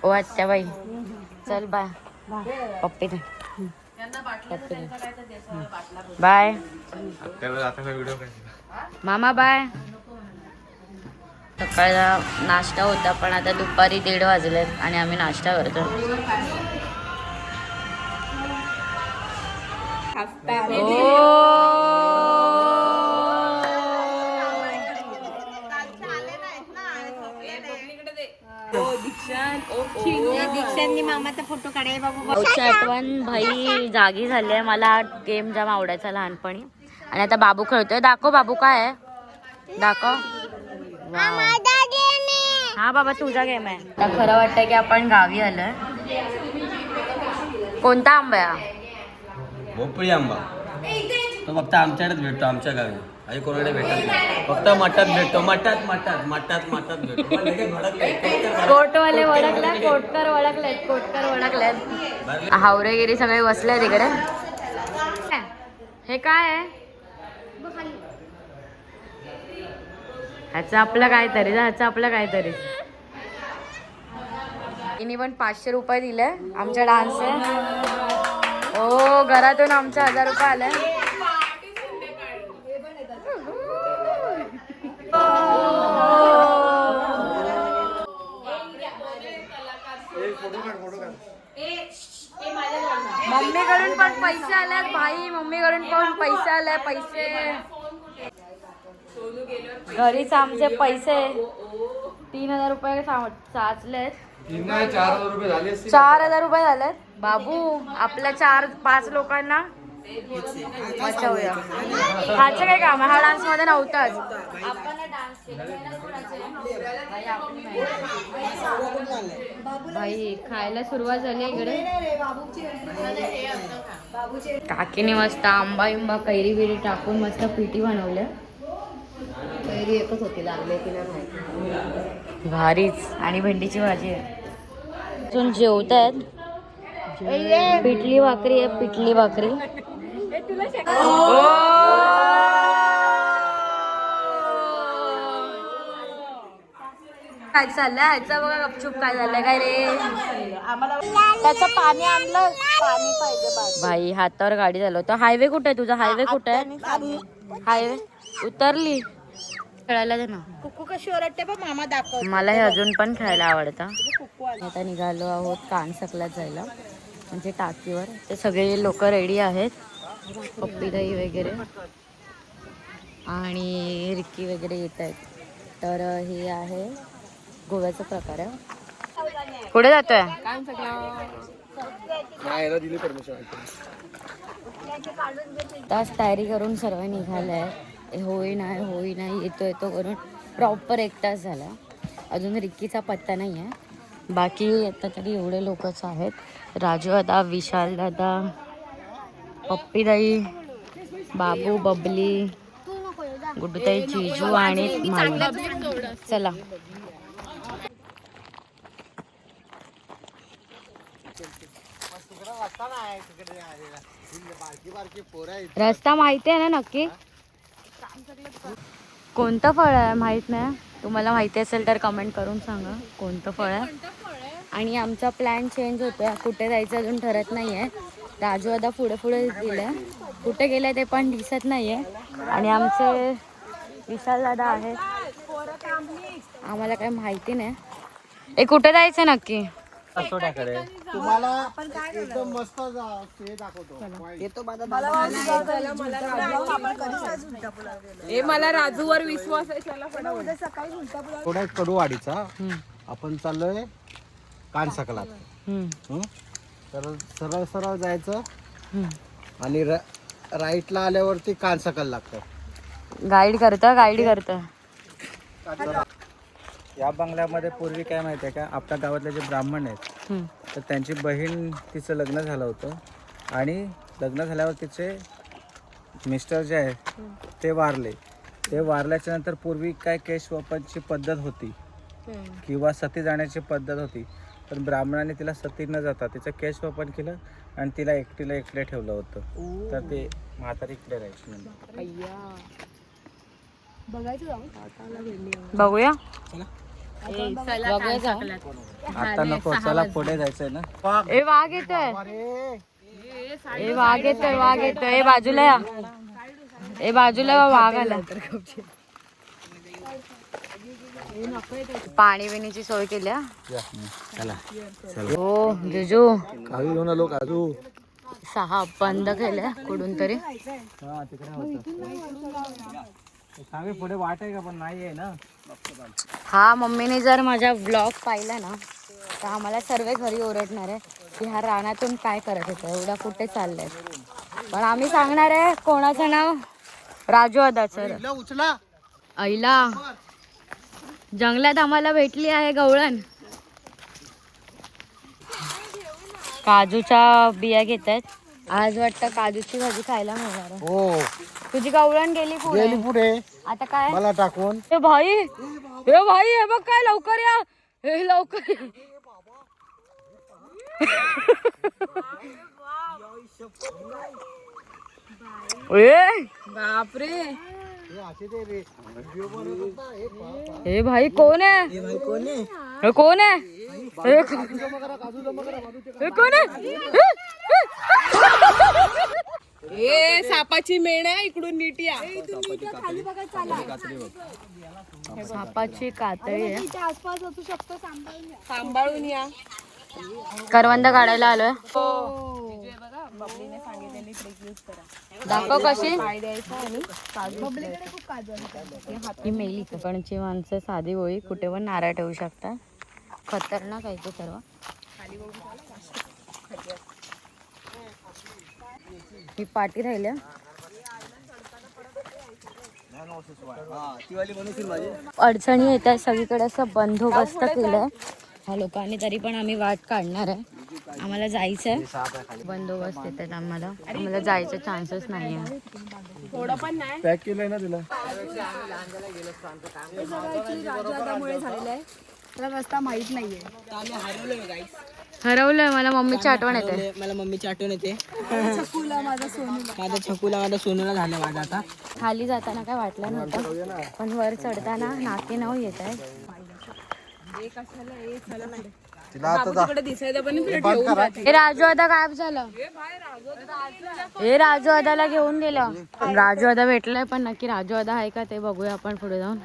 ओ आत्या बाई चल बाय पप्पी दे बाय मामा बाय. सकाळचा नाश्ता होता पण आता दुपारी 1:30 वाजलेत आणि आम्ही नाश्ता करतो. दीक्षांनी मामाचा फोटो काढाय बाबू. आठवण भाई जागी झाली आहे. मला गेम जाम आवडायचा लहानपणी आणि आता बाबू खेळतोय. दाखव बाबू काय आहे दाखव. हा बाबा तुझा गेम आहे. आता खरं वाटतंय की आपण गावी आलोय. कोणता आंबा आहे? भोपळी आंबा तो फक्त आमच्याकडेच भेटतो आमच्या गावी. आणि कोणाकडे भेटत नाही. फक्त मठात भेटतो. मठात भेटतो. कोटवाले वळखले कोटकर वळखलेत. हावरेगिरी सगळे बसले तिकडे. हे काय आहे? ह्याचं आपलं काहीतरी. तिने पण 500 रुपये दिले आमच्या डान्स आहे. ओ घरातून आमच्या 1000 रुपये आले. मम्मीकडून पण पैसे आलेत भाई. पैसे आले. घरीच आमचे पैसे 3000 रुपये साचलेत. 4000 रुपये झालेत. बाबू आपल्या 4-5 लोकांना वाचवूया. ह्याचं काय काम आहे? हा डान्स मध्ये नव्हताच. आपण डान्स भाई खायला सुरुवात झाली इकडे. काकीने मस्त आंबा कैरी बिरी टाकून मस्त पिठी बनवल्या. कैरी एकच होती लागले की नाही माहिती. भारीच. आणि भेंडीची भाजी आहे. अजून जेवतायत. पिठली भाकरी आहे. काय चाललंय ह्याचं बघा गपचूप. काय झालंय काय रे? त्याचं पाणी आणलं. पाणी पाहिजे भाई. हातावर गाडी चालवतो. हायवे कुठे आहे तुझा? हायवे कुठे आहे? हायवे उतरली. खेळायला दे ना. कुकू कशी ओरडते बघ मामा दाखव. मला हे अजून पण खेळायला आवडतं. आता निघालो आहोत कानसकलात जायला म्हणजे टाकीवर. ते सगळे लोक रेडी आहेत. पप्पी दही वगैरे आणि रिक्की वगैरे येत आहेत. तर हे आहे गोव्याचा प्रकार आहे. कुठे जातोय? तास तयारी करून सर्व निघालाय. होई नाही येतो करून प्रॉपर 1 तास झाला. अजून रिक्कीचा पत्ता नाही आहे. बाकी आता तरी एवढे लोकच आहेत. राजू दादा, विशाल दादा, पप्पी दाई, बाबू, बबली, गुड्डूताई, चिजू आणि माई. चला रस्ता माहिती आहे ना नक्की? कोणतं फळ आहे माहित नाही. तुम्हाला माहिती असेल तर कमेंट करून सांगा कोणतं फळ आहे. आणि आमचा प्लॅन चेंज होतोय. कुठे जायचं अजून ठरत नाहीये. राजू दादा पुढे गेले. कुठे गेले ते पण दिसत नाहीये. आणि आमचे विशाल दादा आहेत. आम्हाला काही माहिती नाही. कुठे जायचं नक्की? तुम्हाला एकदम मस्त हे दाखवतो. मला राजूवर विश्वास आहे. थोडा कडूवाडीचा आपण चाललोय कानसकलात. तर सरळ जायचं आणि राईटला आल्यावरती कानसकल लागतं. गाईड करतं. या बंगल्यामध्ये पूर्वी काय माहिती आहे का, आपल्या गावातले जे ब्राह्मण आहेत तर त्यांची बहीण तिचं लग्न झालं होतं आणि लग्न झाल्यावर तिचे मिस्टर जे आहेत ते वारले. ते वारल्याच्या नंतर पूर्वी काय केश वापरची पद्धत होती किंवा सती जाण्याची पद्धत होती. पण ब्राह्मणाने तिला सती न जाता तिचं केश वापन केलं आणि तिला एकटे ठेवलं होतं. तर ते म्हातारी इकडे राहायची म्हणजे. बघूया. बघूया का? आता नको, चला पुढे जायचंय ना. ए वाघ येतोय, ए वाघ येतोय, वाघ येतोय. ए बाजूला या, ए बाजूला या, वाघ आला. पाणी बिणीची सोय केली हा? चला हो जिजू काजू घेऊन आलो काजू. 6 बंद केल्या कुठून तरी. हा तिकडे होतं. सांगे पुढे वाट आहे का, पण नाही आहे ना. हा मम्मीने जर माझा व्लॉग पाहिला ना तर आम्हाला सर्व घरी ओरडणार आहे की ह्या रानातून काय करत होतं, एवढा कुठे चाललंय. पण आम्ही सांगणार आहे कोणाचं नाव, राजू अदाचं. उचला. आईला जंगलात आम्हाला भेटली आहे गवळण. काजूच्या बिया घेत आहेत. आज वाटतं काजूची भाजी खायला मिळणार आहे. हो तुझी गवळण गेली पुढे, गेली पुढे आता काय. मला टाकून. ए भाई, ए भाई, हे बघ काय, लवकर या, हे लवकर या. ए बापरे. हे भाई कोण आहे, हे कोण आहे, हे कोण आहे. ए सापाची मेण आहे, इकडून नीट या. सापाची कातळी आहे. सांभाळून या. करवंद काढायला आलोय. दाखव कशी. ही मेली कोकणची माणसं साधी होळी कुठे पण नारळ ठेवू शकतात. खतरनाक आहे ते सर्व. ही पाठी राहिल्या. अडचणी येत आहेत सगळीकडे, असं बंदोबस्त केलाय ह्या लोकांनी, तरी पण आम्ही वाट काढणार आहे. आम्हाला जायचंय, बंदोबस्त येतात आम्हाला, आम्हाला जायचे चान्सेस नाही आहे. थोडं पण नाही. पॅक केलंय ना तिला. रस्ता माहित नाहीये. हरवलंय. मला मम्मीची आठवण येते. मला मम्मीची आठवण येते. माझा सोनूला झालं माझा आता. खाली जाताना काय वाटलं नव्हतं, पण वर चढताना नाके नऊ येत आहेत. तिला आता तिकडे दिसायचं पण इकडे ठेवून जाते. हे राजू आता गायब झालं. हे राजू अदाला घेऊन गेलं. राजू अदा भेटलाय, पण नक्की राजू अदा आहे का ते बघूया आपण पुढे जाऊन.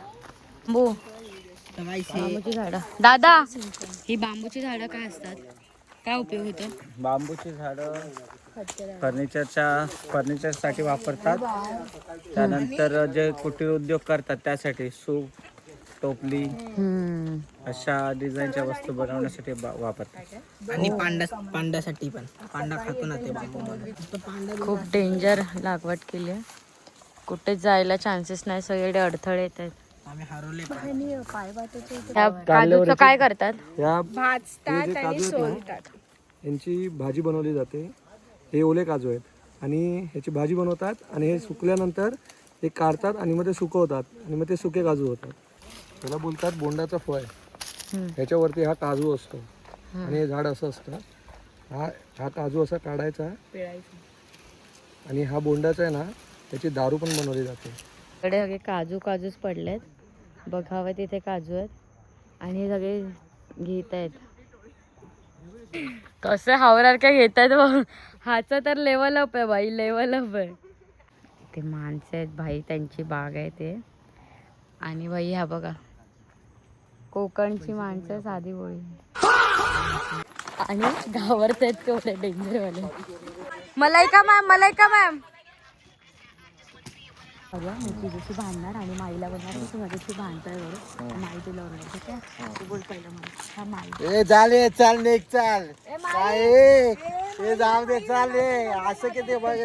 बांबूची झाडं. दादा, ही बांबूची झाडं काय असतात, काय उपयोग होतो. बांबूची झाडं फर्निचरसाठी वापरतात. त्यानंतर जे कुटीर उद्योग करतात त्यासाठी सूप, टोपली अशा डिझाईनच्या वस्तू बनवण्यासाठी वापरतात. आणि पांड्यासाठी पण पांडा खातो ना ते बांबू. खूप डेंजर लागवड केली आहे. कुठेच जायला चान्सेस नाही, सगळीकडे अडथळे येत आहेत. आम्ही हरवले. ह्या काजूचं काय करतात. या भाजतात आणि सोलतात. यांची भाजी बनवली जाते. हे ओले काजू आहेत आणि ह्याची भाजी बनवतात आणि हे सुकल्यानंतर ते काढतात आणि मग ते सुकवतात आणि मग ते सुके काजू होतात. त्याला बोलतात बोंडाचं फळ. ह्याच्यावरती हा काजू असतो आणि हे झाड असं असतं. हा काजू असा काढायचा आणि हा बोंडाचा आहे ना, त्याची दारू पण बनवली जाते. इकडे सगळे काजूच पडलेत. बघावं तिथे काजू आहेत आणि हे सगळे घेत आहेत. कसं हावरार काय घेत आहेत. हाचं तर लेवल अप आहे बाई, लेवल अप आहे. ते माणसं आहेत भाई, त्यांची बाग आहे ते. आणि बाई हा बघा, कोकणची माणसं साधी बोळी आणि घाबरत आहेत तेवढे डेंजरवाले. मलायका मॅम बघा, मी तुझ्याशी भांडणार आणि माईला बोलणार तू माझ्याशी भांडताय बरोबर. माई तुला ओरडणार, ठीक आहे. तू बोल पहिलं मला. हा माई. ए चाल निघ चाल. काय हे जाऊ दे, चाल रे. असं किती बघ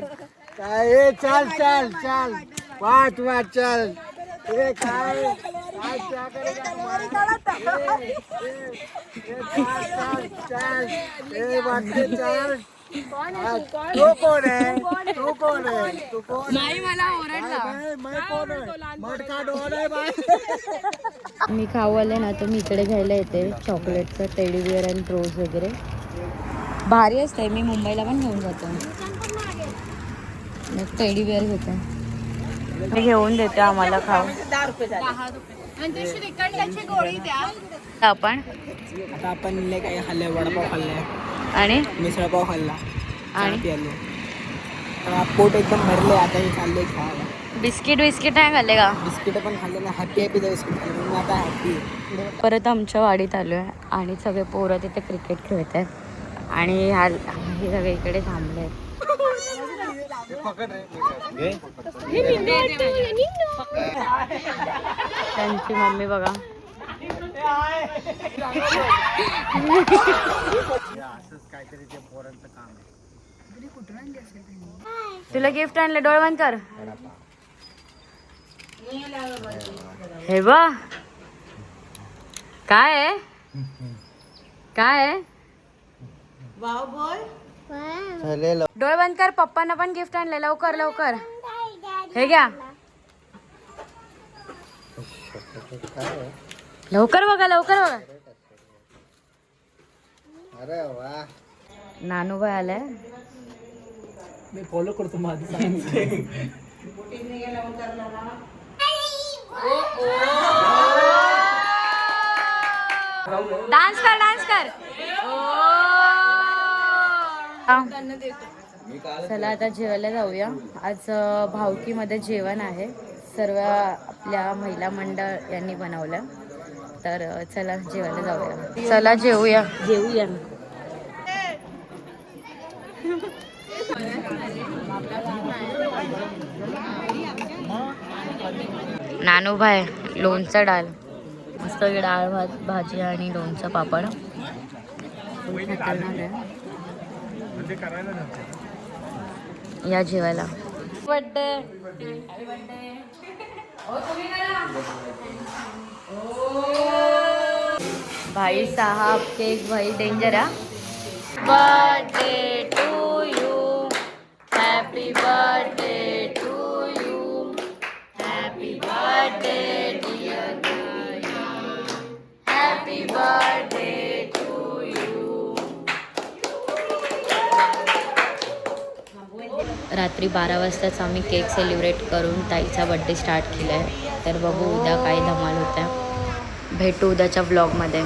काय. चाल चाल चाल, वाट चाल. ए काय चाल. ए वाटते चाल. तू कोण आहे, तू कोण आहे, तू कोण. नाही, मला ओरडला. मैं कोण आहे, मटका डोन आहे बाय. मी खाऊ आले ना, तर मी इकडे घ्यायला येते चॉकलेटचं टेडी बिअर आणि रोज वगैरे. भारी असते. मी मुंबईला पण घेऊन जातो. मग टेडी बिअर घेते, मी घेऊन देते आम्हाला खाऊ. 10 रुपये झाले. आणि ती श्रीखंडाची गोळी द्या. आपण आता आपण लय काय खाल्लंय, वडापाव खाल्लाय, आणि मिसळपाव खाल्ला, आणि प्यालो. तर पोट एकदम भरले. आता हे चाललंय खायला. बिस्किट नाही खाल्ले का? बिस्किट पण खाल्ले ना. हॅपी बिस्किट खाल्ले म्हणून आता हॅपी. परत आमच्या वाडीत आलो आहे आणि सगळे पोरं तिथे क्रिकेट खेळत आहेत आणि हे सगळे इकडे थांबले आहेत. त्यांची मम्मी बघा. तुला गिफ्ट आणलं, डोळे बंद कर. हे बा काय आहे? काय आहे? डोळे बंद कर. पप्पांना पण गिफ्ट आणले. लवकर लवकर हे घ्या. लवकर बघा, लवकर बघा. नानूबाई आलाय. मी फॉलो करतो माझं. डान्स कर, डान्स कर. चला आता जेवायला जाऊया. आज भावकीमध्ये जेवण आहे. सर्व आपल्या महिला मंडळ यांनी बनवलं. तर चला जेवायला जाऊया. चला जेवूया. नानूभाई लोणचं डाळ, मस्त डाळ भात भाजी आणि लोणचं पापड. खतरनाक आहे. या जेवायला. बर्थडे भाई साहब केक भाई डेंजर है. Birthday to you, happy birthday to you, happy birthday dear happy birthday to you. रात्री 12 वाजताच आम्ही केक सेलिब्रेट करून ताईचा बर्थडे स्टार्ट केला आहे. तर बघू उद्या काय धमाल होत्या. भेटू उद्याच्या व्लॉगमध्ये.